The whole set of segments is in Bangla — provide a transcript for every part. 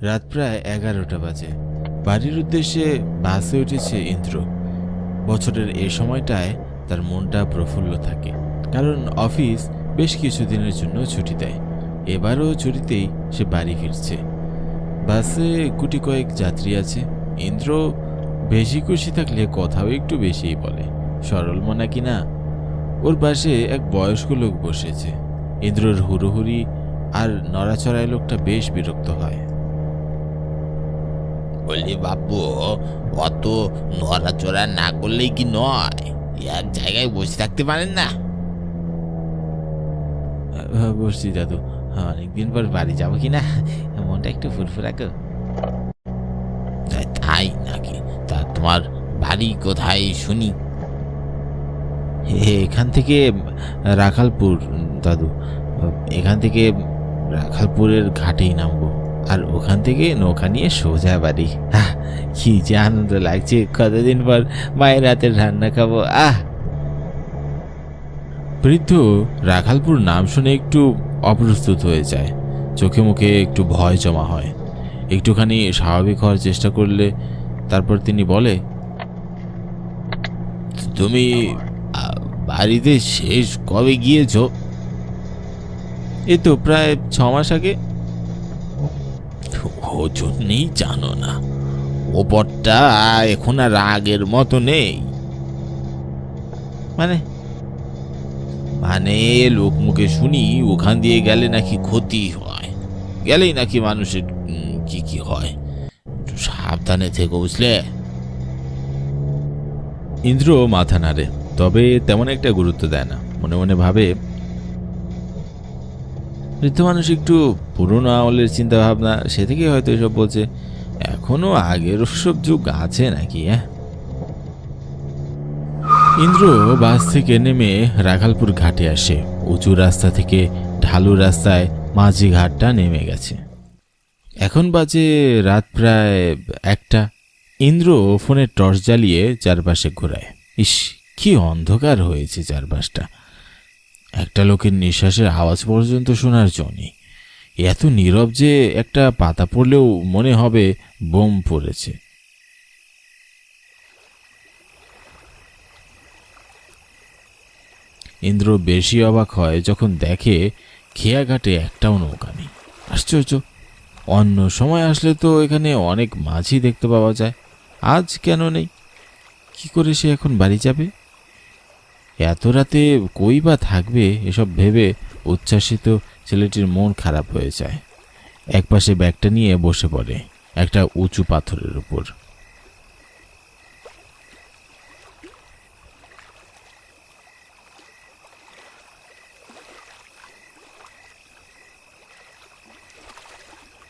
রাত প্রায় 11টা বাজে। বাড়ির উদ্দেশ্যে বাসে উঠেছে ইন্দ্র। বছরের এ সময়টায় তার মনটা প্রফুল্ল থাকে, কারণ অফিস বেশ কিছুদিনের জন্য ছুটি দেয়। এবারও ছুটিতেই সে বাড়ি ফিরছে। বাসে গুটি কয়েক যাত্রী আছে। ইন্দ্র বেশি খুশি থাকলে কথাও একটু বেশিই বলে। সরল মনা কিনা। ওর পাশে এক বয়স্ক লোক বসেছে। ইন্দ্রর হুড়োহুড়ি আর নড়াচড়ায় লোকটা বেশ বিরক্ত হয়। বলি বাবু, অত নড়াচড়া না করলেই কি নয়? এক জায়গায় বসে থাকতে পারেন না? বসছি দাদু, অনেকদিন পর বাড়ি যাবো কিনা মনটা একটু ফুরফুরা গো। তাই নাকি? তা তোমার বাড়ি কোথায় শুনি? এখান থেকে রাখালপুর দাদু। এখান থেকে রাখালপুরের ঘাটেই নামবো, আর ওখান থেকে নৌকা নিয়ে সোজা বাড়ি। কি যে আনন্দ লাগছে, কতদিন পর মায়ের হাতের রান্না খাবো। বৃদ্ধ রাখালপুর নাম শুনে একটু অপ্রস্তুত হয়ে যায়। চোখে মুখে একটু ভয় জমা হয়। একটুখানি স্বাভাবিক হওয়ার চেষ্টা করলে তারপর তিনি বলে, তুমি বাড়িতে শেষ কবে গিয়েছ? এই তো প্রায় 6 মাস আগে। ও জন্যেই জানো না, ওপরটা এখন আর আগের মতো নেই। মানে মানে লোক মুখে শুনি ওখান দিয়ে গেলে নাকি ক্ষতি হয়, গেলেই নাকি মানুষের কি কি হয়। একটু সাবধানে থেকো, বুঝলে? ইন্দ্র মাথা নাড়ে, তবে তেমন একটা গুরুত্ব দেয় না। মনে মনে ভাবে, বৃদ্ধ মানুষ একটু পুরনো আমলের চিন্তা ভাবনা, সে থেকে হয়তো এসব বলছে। এখনো আগের সব যুগ আছে নাকি? ইন্দ্র বাস থেকে নেমে রাখালপুর ঘাটে আসে। উঁচু রাস্তা থেকে ঢালু রাস্তায় মাঝি ঘাটটা নেমে গেছে। এখন বাজে রাত প্রায় 1টা। ইন্দ্র ফোনের টর্চ জ্বালিয়ে চারপাশে ঘোরায়। ইস, কি অন্ধকার হয়েছে চারপাশটা। একটা লোকের নিঃশ্বাসের আওয়াজ পর্যন্ত শোনার জন্য নেই। এত নীরব যে একটা পাতা পড়লেও মনে হবে বোম পড়েছে। ইন্দ্র বেশি অবাক হয় যখন দেখে খেয়াঘাটে একটাও নৌকা নেই। আশ্চর্য, অন্য সময় আসলে তো এখানে অনেক মাছই দেখতে পাওয়া যায়, আজ কেন নেই? কি করে সে এখন বাড়ি যাবে? এত রাতে কই বা থাকবে? এসব ভেবে উচ্ছ্বাসিত ছেলেটির মন খারাপ হয়ে যায়। একপাশে ব্যাগটা নিয়ে বসে পড়ে একটা উঁচু পাথরের উপর।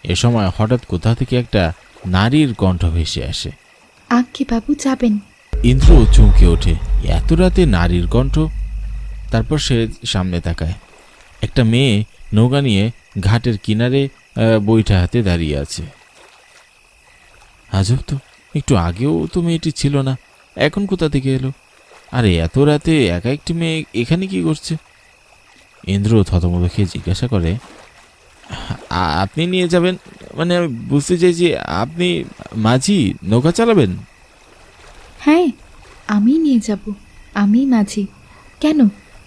এ সময় হঠাৎ কোথা থেকে একটা নারীর কণ্ঠ ভেসে আসে। আজ্ঞে বাবু, যাবেন? ইন্দ্র চমকে ওঠে, এত রাতে নারীর কণ্ঠ। তারপর সে সামনে তাকায়। একটা মেয়ে নৌকা নিয়ে ঘাটের কিনারে বইটা হাতে দাঁড়িয়ে আছে। আজব তো, একটু আগেও তো মেয়েটি ছিল না, এখন কোথা থেকে এলো? আরে এত রাতে একা একটি মেয়ে এখানে কি করছে? ইন্দ্র থতমত খেয়ে জিজ্ঞাসা করে, আপনি নিয়ে যাবেন? মানে আমি বুঝতে চাইছি, আপনি মাঝি, নৌকা চালাবেন? হ্যাঁ, আমি নিয়ে যাব। আমি মাঝি। কেন,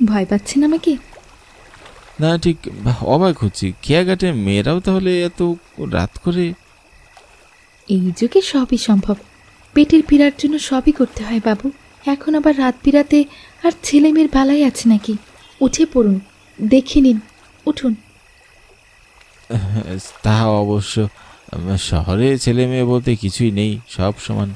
ভয় পাচ্ছেন আমাকে? না, ঠিক অবাক হচ্ছি, খেয়াঘাটে মেয়েরাও তাহলে এত রাত করে? এই যুগে সবই সম্ভব। পেটের পীড়ার জন্য সবই করতে হয় বাবু। এখন আবার রাত বিরাতে আর ছেলে মেয়ের বেলায় আছে নাকি? উঠে পড়ুন, দেখে নিন, উঠুন। তা অবশ্য, শহরে ছেলে মেয়ে বলতে কিছুই নেই, সব সমান।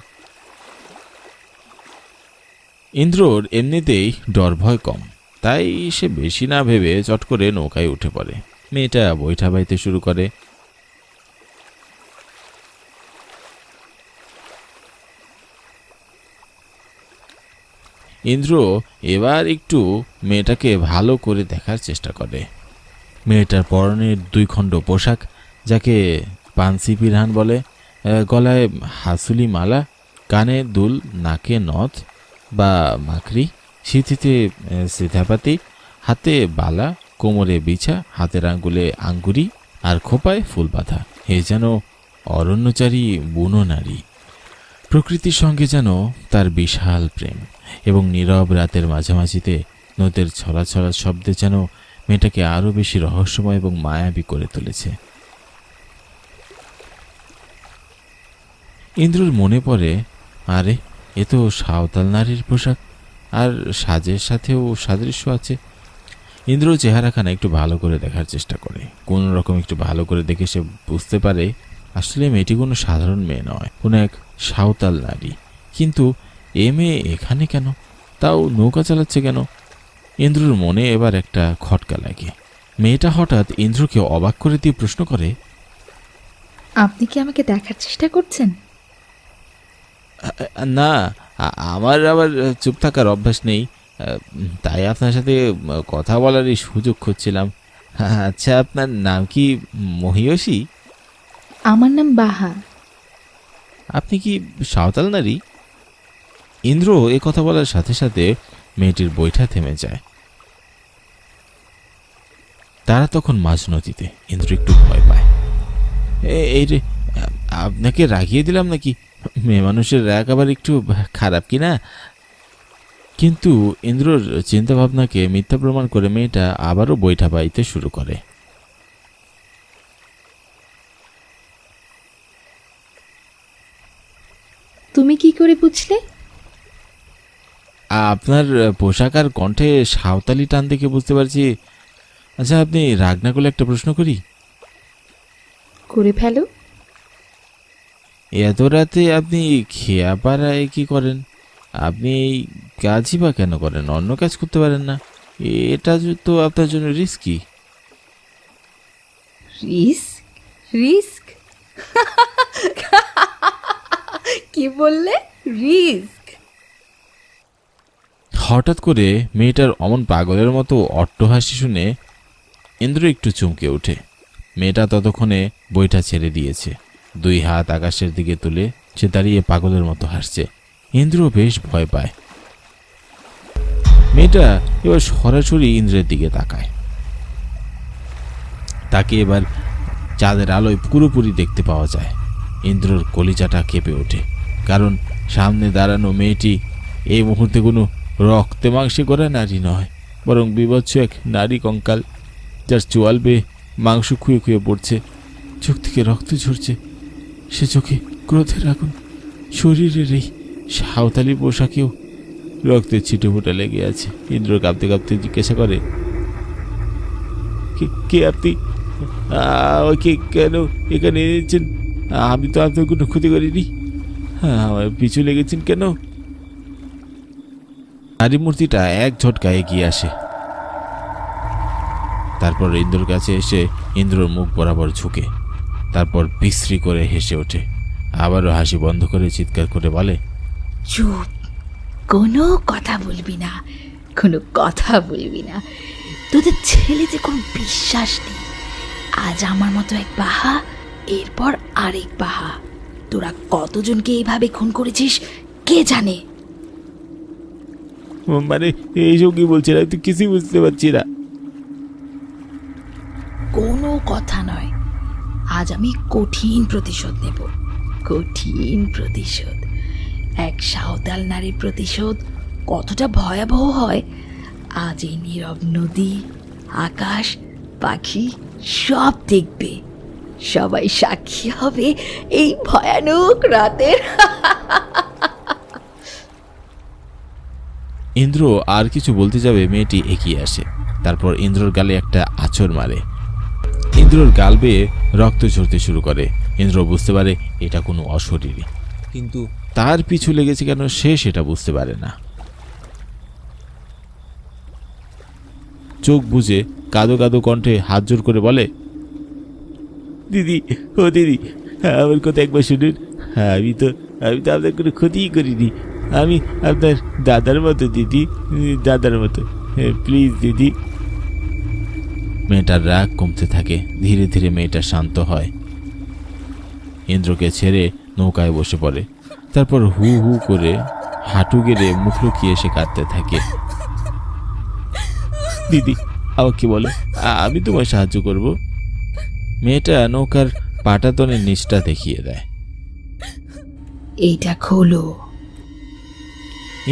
ইন্দ্রর এমনিতেই ডর ভয় কম, তাই সে বেশি না ভেবে চট করে নৌকায় উঠে পড়ে। মেয়েটা বৈঠা বাইতে শুরু করে। ইন্দ্র এবার একটু মেয়েটাকে ভালো করে দেখার চেষ্টা করে। মেয়েটার পরনের 2 খণ্ড পোশাক, যাকে পানসি পিরহান বলে, গলায় হাসুলি মালা, কানে দুল, নাকে নথ বা মাকড়ি, সিঁথিতে সিথাপাতি, হাতে বালা, কোমরে বিছা, হাতের আঙ্গুলে আঙ্গুরি, আর খোপায় ফুল বাঁধা। এ যেন অরণ্যচারী বুনো নারী। প্রকৃতির সঙ্গে যেন তার বিশাল প্রেম, এবং নীরব রাতের মাঝামাঝিতে নদের ছলা ছলা শব্দে যেন মেয়েটাকে আরও বেশি রহস্যময় এবং মায়াবী করে তুলেছে। ইন্দ্রর মনে পড়ে, আরে এ তো সাঁওতাল নারীর পোশাক, আর সাজের সাথেও সাদৃশ্য আছে। ইন্দ্র চেহারাখানা একটু ভালো করে দেখার চেষ্টা করে। কোন রকম একটু ভালো করে দেখে সে বুঝতে পারে আসলে মেয়েটি কোনো সাধারণ মেয়ে নয়, কোনো এক সাঁওতাল নারী। কিন্তু এ মেয়ে এখানে কেন, তাও নৌকা চালাচ্ছে কেন? ইন্দ্রর মনে এবার একটা খটকা লাগে। মেয়েটা হঠাৎ ইন্দ্রকে অবাক করে দিয়ে প্রশ্ন করে, আপনি কি আমাকে দেখার চেষ্টা করছেন? না, আমার আবার চুপ থাকার অভ্যাস নেই, তাই আপনার সাথে কথা বলারই সুযোগ খুঁজছিলাম। আচ্ছা, আপনার নাম কি মহিয়সী? আমার নাম বাহা। আপনি কি সাঁওতাল নারী? ইন্দ্র এ কথা বলার সাথে সাথে মেয়েটির বৈঠা থেমে যায়। তারা তখন মাঝ নদীতে। ইন্দ্র একটু ভয় পায়। এই রে, আপনাকে রাগিয়ে দিলাম নাকি? মেয়ে মানুষের রাগ আবার একটু খারাপ কি না? কিন্তু ইন্দ্রর চিন্তাভাবনাকে মিথ্যা প্রমাণ করে মেয়েটা আবারও বৈঠা বাইতে শুরু করে। তুমি কি করে বুঝলে? আপনার পোশাক আর কণ্ঠে সাঁওতালি টান দেখে বুঝতে পারছি। আচ্ছা, আপনি রাগ না করলে একটা প্রশ্ন করি? করে ফেলো। এত রাতে আপনি খেয়াপাড়ায় কি করেন? আপনি এই কাজই বা কেন করেন? অন্য কাজ করতে পারেন না? এটা তো আপনার জন্য রিস্কি। রিস্ক? রিস্ক? কি বললে? রিস্ক? হঠাৎ করে মেয়েটার অমন পাগলের মতো অট্টহাসি শুনে ইন্দ্র একটু চমকে ওঠে। মেয়েটা ততক্ষণে বইটা ছেড়ে দিয়েছে। দুই হাত আকাশের দিকে তুলে সে দাঁড়িয়ে পাগলের মতো হাসছে। ইন্দ্র বেশ ভয় পায়। মেয়েটা এবার সরাসরি ইন্দ্রের দিকে তাকায়। তাকে এবার চাঁদের আলোয় পুরোপুরি দেখতে পাওয়া যায়। ইন্দ্রর কলিজাটা কেঁপে ওঠে, কারণ সামনে দাঁড়ানো মেয়েটি এই মুহূর্তে কোনো রক্তে মাংসে করা নারী নয়, বরং বিভৎস এক নারী কঙ্কাল, যার চোয়াল বেয়ে মাংস খুয়ে খুয়ে পড়ছে, চোখ থেকে রক্ত ঝরছে। সে চোখে ক্রোধের আগুন, শরীরের এই সাঁওতালি পোশাকেও রক্তের ছিটে ফোটা লেগে আছে। ইন্দ্র কাঁপতে কাঁপতে জিজ্ঞাসা করে, কে আপনি? আমাকে কেন এখানে এনেছেন? আমি তো আপনার কোনো ক্ষতি করিনি। আমার পিছু লেগেছেন কেন? নারী মূর্তিটা এক ঝটকা এগিয়ে আসে। তারপর ইন্দ্রর কাছে এসে ইন্দ্রর মুখ বরাবর ঝুঁকে, তারপর বিশ্রী করে হেসে ওঠে। আবারও হাসি বন্ধ করে চিৎকার করে বলে, চুপ, কোনো কথা বলবি না, কোনো কথা বলবি না। তোদের ছেলে যে কোনো বিশ্বাস নেই। আজ আমার মতো এক বাহা, এরপর আরেক বাহা। তোরা কতজনকে এইভাবে খুন করেছিস কে জানে? মানে এইসব কি বলছে? না, তুই কিছুই বুঝতে পারছি না। কোনো কথা নয়, আজ আমি কঠিন প্রতিশোধ নেব, কঠিন প্রতিশোধ। এক সাঁওতাল নারীর প্রতিশোধ কতটা ভয়াবহ হয় আজ এই নীরব নদী, আকাশ, পাখি সব দেখবে। সবাই সাক্ষী হবে এই ভয়ানক রাতের। ইন্দ্র আর কিছু বলতে যাবে, মেয়েটি এগিয়ে আসে। তারপর ইন্দ্রর গালে একটা আঁচড় মারে। ইন্দ্রর গাল বেয়ে রক্ত ঝরতে শুরু করে। ইন্দ্র বুঝতে পারে এটা কোনো অশরীরী, কিন্তু তার পিছু লেগেছে কেন সে সেটা বুঝতে পারে না। চোখ বুজে কাঁদো কাঁদো কণ্ঠে হাত জোর করে বলে, দিদি, ও দিদি, আমার কথা একবার শুনুন। আমি তো আপনার কোনো ক্ষতিই করিনি। আমি আপনার দাদার মতো দিদি, দাদার মতো, প্লিজ দিদি। মেয়েটার রাগ কমতে থাকে। ধীরে ধীরে মেয়েটা শান্ত হয়। ইন্দ্রকে ছেড়ে নৌকায় বসে পড়ে। তারপর হু হু করে হাঁটু গেড়ে মুখ লুকিয়ে সে কাঁদতে থাকে। দিদি, আমাকে বলো, আমি তোমায় সাহায্য করব। মেয়েটা নৌকার পাটাতনের নিচটা দেখিয়ে দেয়। এইটা খোলো।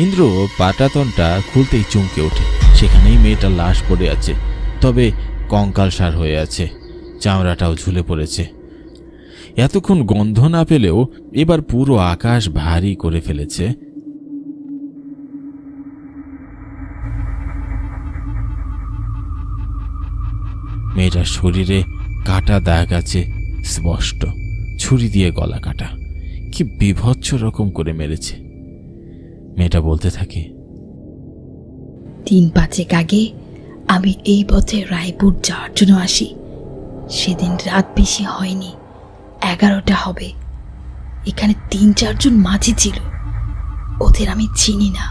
ইন্দ্র পাটাতনটা খুলতেই চমকে ওঠে। সেখানেই মেয়েটার লাশ পড়ে আছে, তবে কঙ্কালসার হয়ে আছে, চামড়াটাও ঝুলে পড়েছে। এতক্ষণ গন্ধ না পেলেও এবার পুরো আকাশ ভারী করে ফেলেছে। মেয়েটার শরীরে কাটা দাগ আছে স্পষ্ট, ছুরি দিয়ে গলা কাটা। কি বিভৎস রকম করে মেরেছে। মেয়েটা বলতে থাকে, 3-5 আগে আমি এই পথে রায়পুর যাওয়ার জন্য আসি। সেদিন রাত বেশি হয়নি, 11টা হবে। এখানে 3-4 জন মাঝি ছিল, ওদের আমি চিনি না।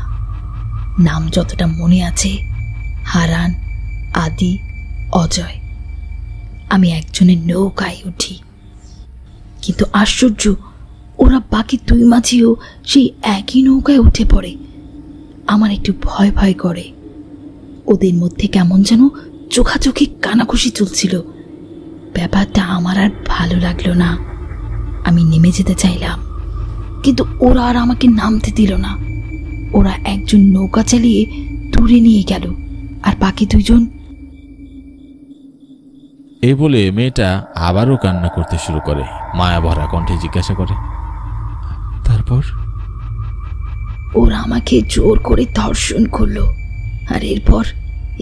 নাম যতটা মনে আছে, হারান, আদি, অজয়। আমি একজনের নৌকায় উঠি, কিন্তু আশ্চর্য, ওরা বাকি 2 মাঝিও সেই একই নৌকায় উঠে পড়ে। আমার একটু ভয় ভয় করে। ওদের মধ্যে কেমন যেন চোখাচোখি কানাঘুষি চলছিল। ব্যাপারটা আমার আর ভালো লাগলো না। আমি নেমে যেতে চাইলাম, কিন্তু ওরা আর আমাকে নামতে দিল না। ওরা একজন নৌকা চালিয়ে দূরে নিয়ে গেল, আর বাকি 2 জন। এই বলে মেয়েটা আবারও কান্না করতে শুরু করে। মায়া ভরা কণ্ঠে জিজ্ঞাসা করে, তারপর? ওরা আমাকে জোর করে ধর্ষণ করলো, আর এরপর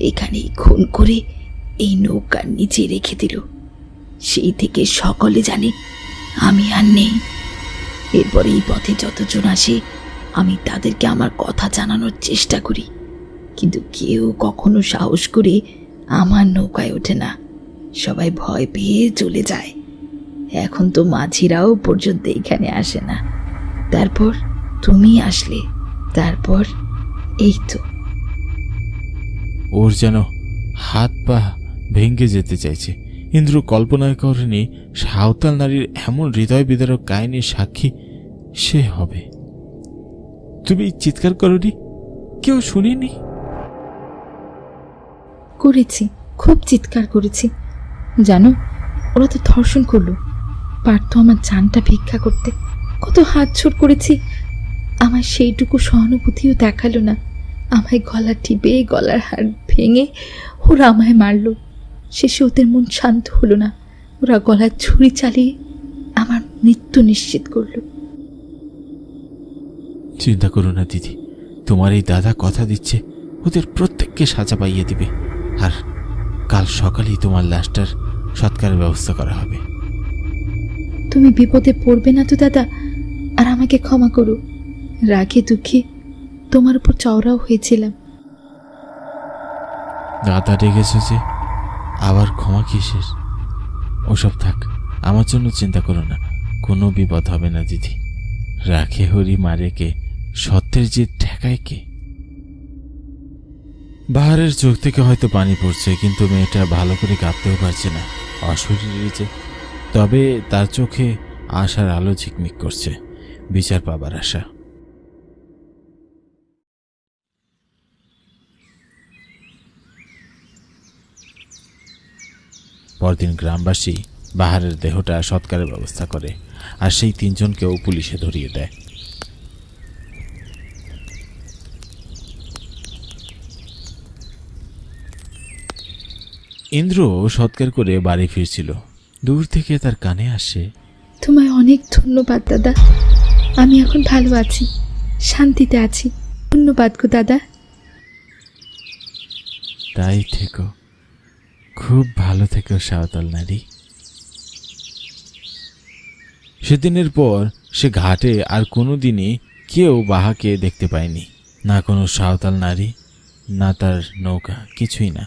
এখানেই খুন করে এই নৌকার নিচে রেখে দিল। সেই থেকে সকলে জানে আমি আর নেই। এরপর এই পথে যতজন আসে, আমি তাদেরকে আমার কথা জানানোর চেষ্টা করি, কিন্তু কেউ কখনো সাহস করে আমার নৌকায় ওঠে না। সবাই ভয় পেয়ে চলে যায়। এখন তো মাঝিরাও পর্যন্ত এখানে আসে না। তারপর তুমি আসলে, তারপর এই তো। ওর যেন হাত পা ভেঙে যেতে চাইছে। ইন্দ্র কল্পনায় করেনি সাঁওতাল নারীর এমন হৃদয় বিদারক কাহিনীর সাক্ষী সে হবে। তুমি চিৎকার করনি? কেউ শুনিনি? করেছি, খুব চিৎকার করেছি। জানো, ওরা তো ধর্ষণ করলো, পারত আমার জানটা ভিক্ষা করতে। কত হাত ছোট করেছি, আমার সেইটুকু সহানুভূতিও দেখালো না। আমায় গলা টিপে গলার হাড় ভেঙে ওরা আমায় মারল। শেষে ওদের মন শান্ত হলো না। ওরা গলার ছুরি চালিয়ে আমার মৃত্যু নিশ্চিত করলো। চিন্তা করো না দিদি, তোমার এই দাদা কথা দিচ্ছে ওদের প্রত্যেককে সাজা পাইয়ে দিবে, আর কাল সকালেই তোমার লাশটার সৎকারের ব্যবস্থা করা হবে। তুমি বিপদে পড়বে না তো দাদা? আর আমাকে ক্ষমা করো। রাগে দুঃখে তোমার উপর চওড়াও হয়েছিলাম। দাদা ডেকেছে যে, আবার ক্ষমা কিসের? ওসব থাক, আমার জন্য চিন্তা করো না, কোনো বিপদ হবে না দিদি। রাখে হরি মারে কে, সত্যের যে ঠেকায় কে। বাহারের চোখ থেকে হয়তো পানি পড়ছে, কিন্তু মেয়েটা ভালো করে কাঁপতেও পারছে না, অশরীরী যে। তবে তার চোখে আশার আলো ঝিকমিক করছে, বিচার পাবার আশা। পরদিন গ্রামবাসী বাহারের দেহটা সৎকারের ব্যবস্থা করে, আর সেই 3 জনকেও পুলিশে ধরিয়ে দেয়। ইন্দ্র সৎকার করে বাড়ি ফিরছিল। দূর থেকে তার কানে আসে, তোমায় অনেক ধন্যবাদ দাদা। আমি এখন ভালো আছি, শান্তিতে আছি। ধন্যবাদ গো দাদা। তাই থেকো, খুব ভালো থেকো সাঁওতাল নারী। সেদিনের পর সে ঘাটে আর কোনো দিনই কেউ বাহাকে দেখতে পায়নি, না কোনো সাঁওতাল নারী, না তার নৌকা, কিছুই না।